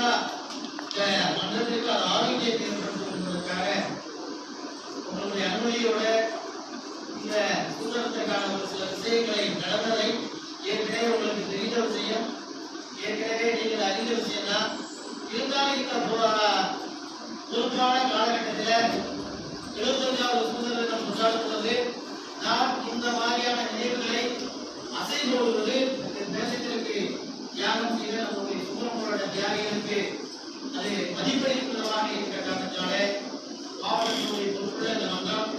கூடுதலா மன்றத்திற்கு அது ஆரோக்கியத்தை ஏற்படுத்துவதற்காக உங்களுடைய அனுமதியோட இந்த சுதந்திரத்துக்கான ஒரு சில விஷயங்களை நடந்ததை ஏற்கனவே உங்களுக்கு தெரிந்த விஷயம், ஏற்கனவே நீங்கள் அறிந்த விஷயம் தான். இருந்தாலும் இந்த பொறுப்பான காலகட்டத்தில் 75வது சுதந்திர தினம் கொண்டாடும் பொழுது நாம் இந்த மாதிரியான நினைவுகளை அசைபோடுவது தேசத்திற்கு தியாகம் செய்த நம்முடைய சுதந்திர போராட்ட தியாகிகளுக்கு அது மதிப்பளிப்புள்ளதாக இருக்கிற காரணத்தால மாவட்டத்தினுடைய பொறுப்புள்ள இந்த மன்றம்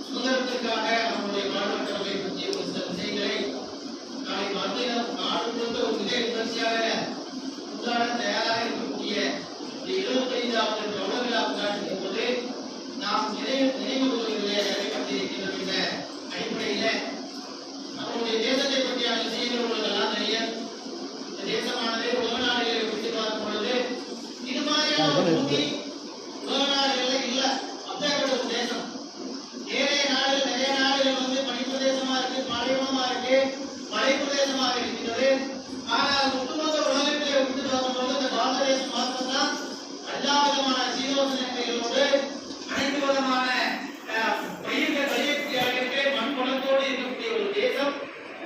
சுதந்திரத்திற்காக நம்முடைய மாணவர்களை பற்றிய ஒரு சில விஷயங்களை நாளை மறுதினம் நாடு முழுக்க ஒரு மிக விமர்சையாக கொண்டாட தயாராக இருக்கக்கூடிய 75வது கௌரவ விழா கொண்டாடும் போது நாம் நினைவு கொள்வதிலே நிறைவேற்றியிருக்கின்ற இந்த அடிப்படையில் நம்முடைய தேசத்தை பற்றியான விஷயங்கள் உள்ளதெல்லாம் நிறைய இந்த தேசமானது உலக நாடுகளை குறித்து பார்க்கும் பொழுது இது மாதிரியான ஒரு பூமி உலக நாடுகளில் இல்லை. அப்படிப்பட்ட ஒரு தேசம் நிறைய நாடுகள் வந்து பனிப்பிரதேசமா இருக்கு, பாலைவனமா இருக்கு, மலை பிரதேசமாக இருக்கின்றது. ஆனால் ஒட்டுமொத்த உலகத்திலே விட்டு பார்க்கும்போது இந்த பாரத தேசம் மாத்திரம்தான் எல்லா விதமான சீதோசனங்களோடு அனைத்து விதமான பயிர்கள் விளையக்கூடிய அளவிற்கு மண் வளத்தோடு இருக்கக்கூடிய ஒரு தேசம்,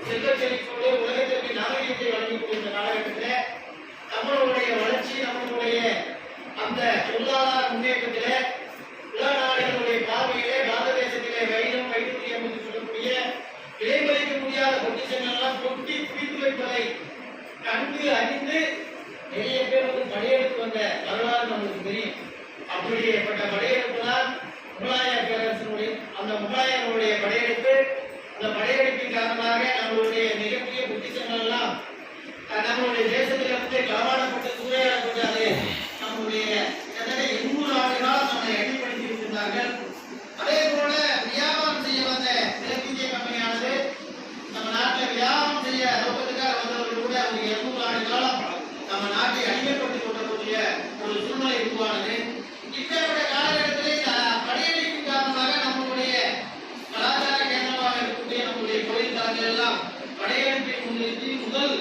செல்வ செழிப்போடு உலகத்திற்கு நாகரிகத்தை வழங்கக்கூடிய இந்த காலகட்டத்தில் நம்மளுடைய வளர்ச்சி, நம்மளுடைய அந்த பொருளாதார முன்னேற்றத்திலே உலக நாடுகளுடைய பார்வையிலே பாரத தேசத்திலே வைரம் வைடூரியம் என்று சொல்லக்கூடிய விலைமதிக்க முடியாத பொக்கிஷங்கள் எல்லாம் கொட்டி குவித்து வைப்பதை கண்டு அறிந்து நிறைய பேர் வந்து படையெடுத்து வந்த வரலாறு நம்மளுக்கு தெரியும். அப்படிப்பட்ட படையெடுப்பு தான் முகலாய பேரரசனுடைய அந்த முகலாயர்களுடைய படையெடுப்பு. அந்த படையெடுப்பின் காரணமாக நம்மளுடைய மிகப்பெரிய பொக்கிஷங்கள் எல்லாம் நம்மளுடைய தேசத்திலிருந்து களவாடப்பட்டு சூறையாடப்பட்டு அது நம்முடைய 800 ஆண்டு காலம் நம்மை அடிப்படுத்தி இருக்கின்றார்கள். அதே போல வியாபாரம் செய்ய வந்த கிழக்கிந்திய கம்பெனியானது நம்ம நாட்டில் வியாபாரம் செய்ய நோக்கத்துக்காக வந்தவர்கள் கூட ஒரு 200 ஆண்டு காலம் நம்ம நாட்டை அடிமைப்படுத்திக் கொள்ளக்கூடிய ஒரு சூழ்நிலை உருவானது. இப்பேற்பட்ட காலகட்டத்திலே படையெடுப்பின் காரணமாக நம்மளுடைய கலாச்சார கேந்திரமாக இருக்கக்கூடிய நம்முடைய கோயில் தலங்கள் எல்லாம் படையெடுப்பை முன்னிறுத்தி முதல்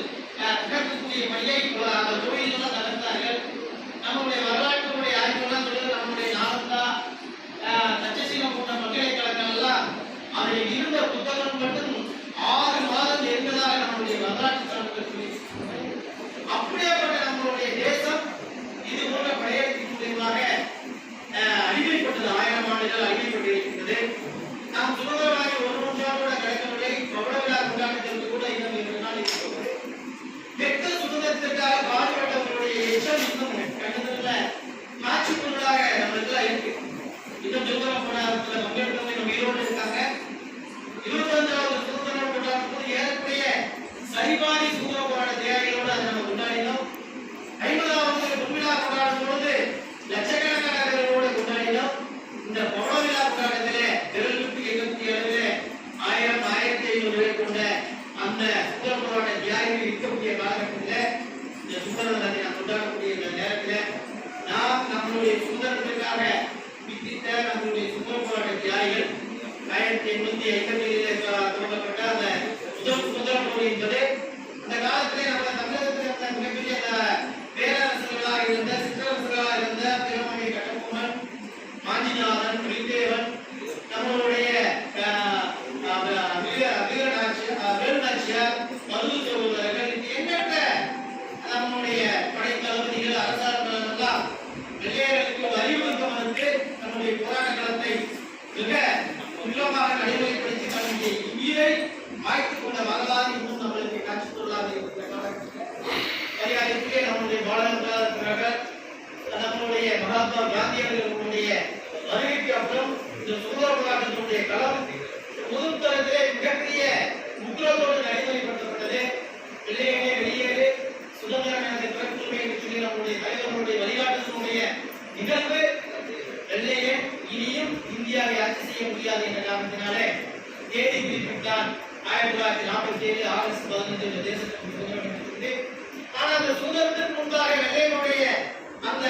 நிகழ்த்தக்கூடிய பணியை அந்த கோயிலெல்லாம் நடந்தார்கள். நம்முடைய வரலாற்றுடைய ஆய்வுலாம் சொல்லுது நம்முடைய நாலந்தா தட்சசீலம் போன்ற பல்கலைக்கழகங்கள் எல்லாம் அதில் இருந்த புத்தகம் மட்டும் 6 மாதம் இருந்ததாக நம்முடைய வரலாற்று சான்றுகள். அப்படியேப்பட்ட நம்மளுடைய தேசம் இது போன்ற படையெடுப்பின் மூலியமாக அடிமைப்பட்டது. 1000 ஆண்டுகள் அடிமைப்பட்டிருக்கின்றது. நாம் சுதந்திரமாக ஒரு நூற்றாண்டோட கடக்கவில்லை. பவள விழா கொண்டாட்டத்திற்கு கூட இன்னும் 2 நாள் இருக்கிறது. வெட்ட சுதந்திரத்திற்காக பாடுபட்டவர்களுடைய எச்சம் இன்னும் கண்டதில்ல காட்சி பொருளாக நம்மளுக்கு இருக்கு. இன்னும் சுதந்திர போராட்டத்தில் பங்கெடுத்தவங்க நம்ம ஈரோடு இருக்காங்க. 25வது சுதந்திர போராட்டம் போது ஏறக்கூடிய சரிபாதி சுதந்திர போராட்ட தியாகிகளோடு அதை நம்ம கொண்டாடினோம். 50வது பொன்விழா கொண்டாடும் பொழுது லட்சக்கணக்கானவர்களோடு கொண்டாடினோம். இந்த பவள விழா கொண்டாட்டத்திலே விரலுக்கு எண்ணக்கூடிய அளவிலே 1000 1500 பேர் கொண்ட அந்த சுதந்திர போராட்ட தியாகிகள் இருக்கக்கூடிய காலகட்டத்தில் இந்த சுதந்திர தினத்தை நாம் கொண்டாடக்கூடிய இந்த நேரத்தில் நாம் நம்மளுடைய சுதந்திரத்திற்காக வித்திட்ட நம்மளுடைய சுதந்திர போராட்ட தியாகிகள் 1857 துவங்கப்பட்ட அந்த முதல் சுதந்திர போர் என்பது அந்த காலத்திலே நம்ம தமிழகத்தில் இருந்த மிகப்பெரிய பேரரசுகளாக இருந்த சிற்றரசுகளாக இருந்த திருமணி கட்டபொம்மன், மாஞ்சிநாதன், புலித்தேவன், நம்மளுடைய வேலுநாச்சியார், மருது சகோதரர்கள், எண்ணற்ற நம்முடைய படைத்தளபதிகள், அரசாங்கம் எல்லாம் வெள்ளையர்களுக்கு அறிவுறுத்தம் வந்து நம்முடைய போராட்ட களத்தை மிக துல்லமாக நடைமுறைப்படுத்தி தன்னுடைய உயிரை மாய்த்துக் கொண்ட வரலாறு இன்னும் நம்மளுக்கு காட்சி பொருளாக இருக்கிற காலகட்டத்தில் நம்முடைய பாலகங்காதர் நம்முடைய மகாத்மா காந்தியடிகளுடைய வருகைக்கு அப்புறம் இந்த சுதந்திர போராட்டத்தினுடைய களம் முதல் தரத்திலே மிகப்பெரிய முக்கியத்தோடு நடைமுறைப்படுத்தப்பட்டது. வெள்ளையனே வெளியேறு, சுதந்திரம் எனது பிறப்புரிமை என்று சொல்லி நம்முடைய தலைவர்களுடைய வழிகாட்டுதலுடைய நிகழ்வு வெள்ளையே இனியும் இந்தியாவை ஆட்சி செய்ய முடியாது என்ற காரணத்தினாலே தேதி குறிப்பிட்டான். 1947 ஆகஸ்ட் 15 இந்த தேசத்துக்கு சுதந்திரம் கிடைத்தது. ஆனால் அந்த சுதந்திரத்திற்கு முன்பாக வெள்ளையனுடைய அந்த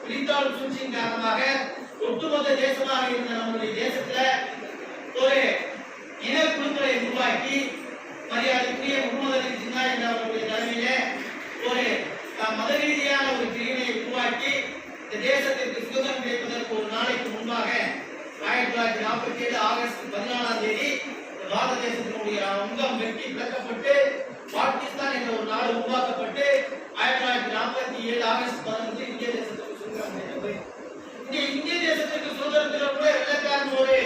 பிரித்தாளும் சூழ்ச்சியின் காரணமாக ஒட்டுமொத்த தேசமாக இருந்த நம்முடைய தேசத்துல ஒரு இனக்குழுக்களை உருவாக்கி மரியாதைக்குரிய முகமது அலி ஜின்னா என்ற அவர்களுடைய தலைமையிலே ஒரு மத ரீதியான ஒரு உருவாக்கி இந்த தேசத்திற்கு சுதந்திரம் கிடைப்பதற்கு ஒரு நாளைக்கு முன்பாக 1947 ஆகஸ்ட் 14ஆம் தேதி பாரத தேசத்தினுடைய அங்கம் வெட்டி பிளக்கப்பட்டு பாகிஸ்தான் என்ற ஒரு நாடு உருவாக்கப்பட்டு 1947 ஆகஸ்ட் 15 இந்திய தேசத்திற்கு சுதந்திரம் கிடைத்தது. இந்திய தேசத்திற்கு சுதந்திரத்தில் கூட வெள்ளக்காரன் ஒரு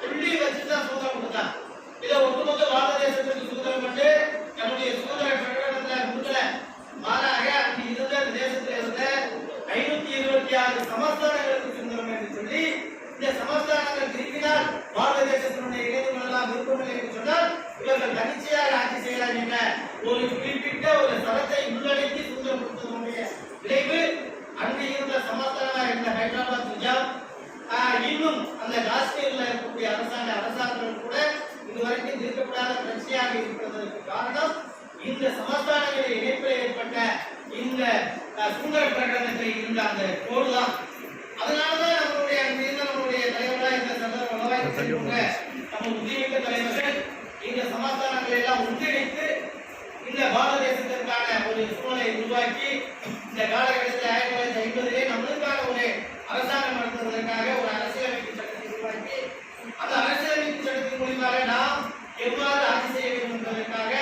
புள்ளி வச்சுதான் சுதந்திரம் கொடுத்தான். இதை ஒட்டுமொத்த பாரத தேசத்திற்கு சுதந்திரம் கொண்டு நம்முடைய சுதந்திர பிரகடனத்தில் கொடுக்கல. மாறாக அங்கு இருந்த தேசத்தில் இருந்த 526 சமஸ்தானங்களுக்கு சுதந்திரம் என்று சொல்லி இந்த சமஸ்தானங்கள் திருப்பினால் பாரத தேசத்தினுடைய இணைந்துள்ளலாம் விருப்பமில்லை என்று சொன்னால் இவர்கள் தனிச்சையாக ஆட்சி செய்யலாம் என்ற ஒரு குறிப்பிட்ட ஒரு சரத்தை உள்ளடக்கி சுதந்திரம் கொடுத்ததனுடைய விளைவு அங்கு இருந்த சமஸ்தானமாக இருந்த ஹைதராபாத் நிஜாம் இன்னும் அந்த காஷ்மீரில் இருக்கக்கூடிய அரசாங்கம் கூட இதுவரைக்கும் தீர்க்கப்படாத பிரச்சனையாக இருக்கிறதற்கு காரணம் இந்த சமஸ்தானங்களின் இணைப்பில் ஏற்பட்ட இந்த சுதந்திர பிரகடனத்தில் இருந்த அந்த கோடுதான். அதனாலதான் நம்மளுடைய தலைவர்களா இந்த நம்ம உத்தியோக தலைவர்கள் இந்த சமாதானங்களை எல்லாம் ஒன்றிணைத்து இந்த பாரத தேசத்திற்கான ஒரு சூழலை உருவாக்கி இந்த காலகட்டத்தில் 1950 நம்மளுக்கான ஒரு அரசாங்கம் நடத்துவதற்காக ஒரு அரசியலமைப்பு சட்டத்தை உருவாக்கி அந்த அரசியலமைப்பு சட்டத்தின் மூலமாக நாம் எவ்வாறு ஆட்சி செய்ய வேண்டும் என்பதற்காக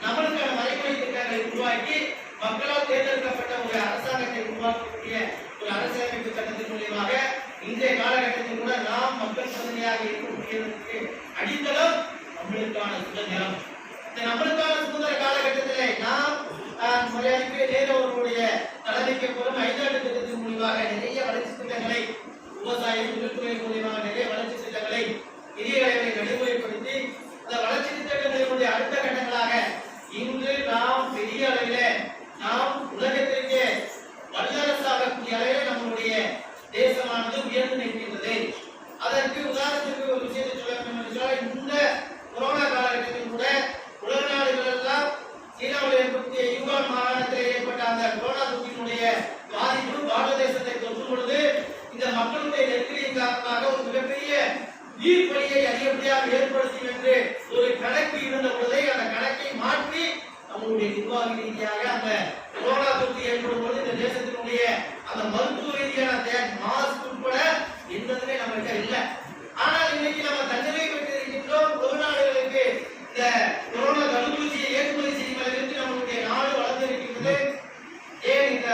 நம்மளுக்கான வரைமுறை திட்டங்களை உருவாக்கி மக்களால் தேர்ந்தெடுக்கப்பட்ட ஒரு அரசாங்கத்தை உருவாக்கக்கூடிய ஒரு அரசியலமைப்பு சட்டத்தின் மூலமாக இன்றைய காலகட்டத்தில் கூட நாம் மக்கள் பிரதிநிதியாக இருக்கக்கூடியதற்கு அடித்தளம் நம்மளுக்கான சுதந்திரம். இந்த நம்மளுக்கான சுதந்திர காலகட்டத்திலே நாம் மரியாதைக்கு நேரு அவர்களுடைய தலைமைக்கு போலும் 5 ஆண்டு திட்டத்தின் மூலமாக நிறைய வளர்ச்சி திட்டங்களை விவசாயம் தொழில்துறை மூலமாக நிறைய வளர்ச்சி திட்டங்களை நிதிகளை நடைமுறைப்படுத்தி அந்த வளர்ச்சி திட்டங்களினுடைய அடுத்த கட்டங்களாக இன்று நாம் பெரிய அளவிலே நாம் உலகத்திற்கு வல்லரசாகக்கூடிய அளவில் நம்முடைய தேசமானது உயர்ந்து நிற்கின்றது. அதற்கு உதாரணத்திற்கு ஒரு விஷயத்தை சொல்ல வேண்டும் என்றால் இந்த கொரோனா காலகட்டத்தில் கூட உலக நாடுகள் எல்லாம் சீனாவில் ஏற்படுத்திய யூகான் மாகாணத்தில் ஏற்பட்ட அந்த கொரோனா தொற்றினுடைய பாதிப்பு பாரத தேசத்தை தொற்றும் பொழுது இந்த மக்களுடைய நெருக்கடியின் காரணமாக ஒரு மிகப்பெரிய நீர்வழியை அதிகப்படியாக ஏற்படுத்தும் என்று ஒரு கணக்கு இருந்த பொழுதே அந்த கணக்கை மாற்றி நம்முடைய நிர்வாக ரீதியாக அந்த கொரோனா தொற்று ஏற்படும் பொழுது இந்த தேசத்தினுடைய அந்த மருத்துவ ரீதியான மாஸ்க் உட்பட எந்ததுமே நம்மகிட்ட இல்லை. ஆனால் இன்னைக்கு நம்ம தன்னிலை பெற்றிருக்கின்றோம். ஒரு நாடுகளுக்கு இந்த கொரோனா தடுப்பூசியை ஏற்றுமதி செய்யும் அளவிற்கு நம்மளுடைய நாடு வளர்ந்திருக்கின்றது. ஏன் இந்த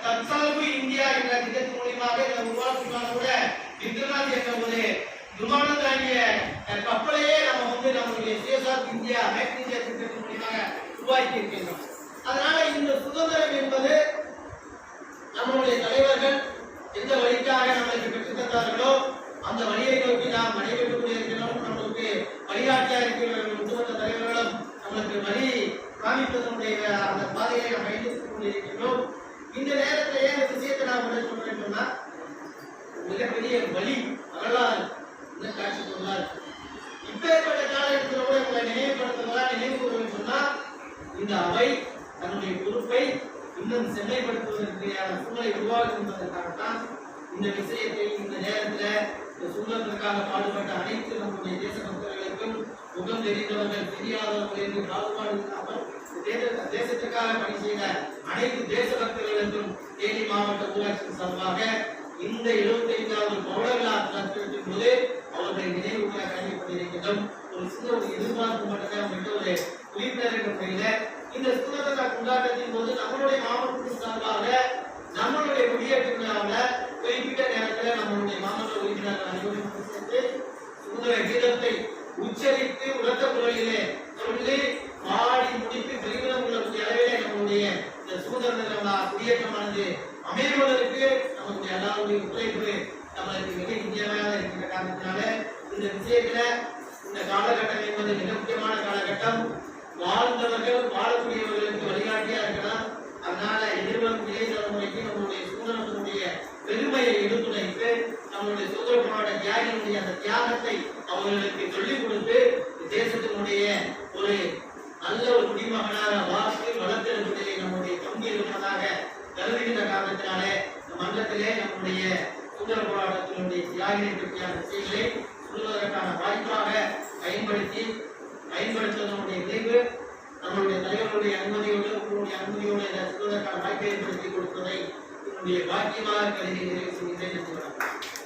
தற்சார்பு இந்தியா என்ற திட்டத்தின் மூலமாக இந்த உருவாக்குமான கூட விக்ரமாதி என்ற ஒரு விமானம் தாங்கிய கப்பலையே நம்ம நம்மளுடைய சுயசார்பு இந்தியா மேக் இந்தியா திட்டத்தின் மூலமாக உருவாக்கி இருக்கின்றோம். அதனால இந்த சுதந்திரம் என்பது நம்மளுடைய தலைவர்கள் எந்த வழிக்காக நம்மளுக்கு பெற்றுத் தந்தார்களோ அந்த வழியை நோக்கி நாம் நடைபெற்றுக் கொண்டிருக்கிறோம். நம்மளுக்கு வழிகாட்டியாக இருக்கிற ஒட்டுமொத்த தலைவர்களும் நம்மளுக்கு வழி காமிப்பதனுடைய அந்த பாதையை நாம் பயணித்துக் கொண்டிருக்கின்றோம். இந்த நேரத்தில் ஏன் இந்த விஷயத்தை நாம் சொல்றேன் சொன்னா மிகப்பெரிய வழி வரலாறு காட்சி சொன்னார். இப்பேற்பட்ட காலகட்டத்தில் கூட உங்களை நினைவுபடுத்துவதா நினைவு கூறுவேன் சொன்னா இந்த அவை தன்னுடைய பொறுப்பை இன்னும் செம்மைப்படுத்துவதற்கான சூழலை உருவாக்கும் என்பதற்காகத்தான் இந்த விஷயத்தை இந்த நேரத்தில் இந்த சுதந்திரத்திற்காக பாடுபட்ட அனைத்து நம்முடைய தேச பக்தர்களுக்கும் முகம் தெரிந்தவர்கள் தெரியாதவர்கள் என்று பாகுபாடு இல்லாமல் தேசத்திற்காக பணி செய்த அனைத்து தேச பக்தர்களுக்கும் தேனி மாவட்ட ஊராட்சி சார்பாக இந்த 75வது பவள விழா நடத்தின் போது அவர்களை நினைவு கூற கடமைப்பட்டிருக்கின்றோம். ஒரு சின்ன ஒரு எதிர்பார்ப்பு மட்டுமே அவங்கள்ட்ட ஒரு உறுப்பினர் என்ற முறையில இந்த சுதந்திர கொண்டாட்டத்தின் போது நம்மளுடைய மாவட்டத்தின் சார்பாக நம்மளுடைய குடியேற்ற விழாவில் குறிப்பிட்ட நேரத்தில் நம்மளுடைய மாவட்ட உறுப்பினர்கள் அனைவரும் சேர்த்து சுதந்திர கீதத்தை உச்சரித்து உலக குரலிலே சொல்லி பாடி முடித்து பெருமிதம் கொள்ளக்கூடிய அளவிலே நம்மளுடைய இந்த சுதந்திர குடியேற்றமானது அமைவதற்கு நம்மளுடைய எல்லாருடைய ஒத்துழைப்பு நம்மளுக்கு மிக இந்தியாவாக இருக்கின்ற காரணத்தினால இந்த விஷயத்துல இந்த காலகட்டம் என்பது மிக முக்கியமான காலகட்டம். வாழ்ந்தவர்கள் வாழக்கூடியவர்களுக்கு வழிகாட்டியா இருக்கலாம். அதனால எதிர்வரும் இளைய தலைமுறைக்கு நம்மளுடைய சுதந்திரத்தினுடைய பெருமையை எடுத்துரைத்து நம்மளுடைய சுதந்திர போராட்ட தியாகிகளுடைய அந்த தியாகத்தை அவர்களுக்கு சொல்லிக் கொடுத்து தேசத்தினுடைய ஒரு நல்ல ஒரு குடிமகனாக வாக்கு வளர்த்தெடுப்பதிலே நம்முடைய பங்கு இருப்பதாக கருதுகின்ற காரணத்தினாலே இந்த மன்றத்திலே நம்முடைய சுதந்திர போராட்டத்தினுடைய தியாகிகளை பற்றியான விஷயங்களை சொல்வதற்கான வாய்ப்பாக பயன்படுத்துவதனுடைய விளைவு நம்மளுடைய தலைவர்களுடைய அனுமதியோடு உங்களுடைய அனுமதியோடு சொல்வதற்கான வாய்ப்பை ஏற்படுத்தி கொடுப்பதை உங்களுடைய பாக்கியமாக கருதி நிறைவு செய்கின்றேன்.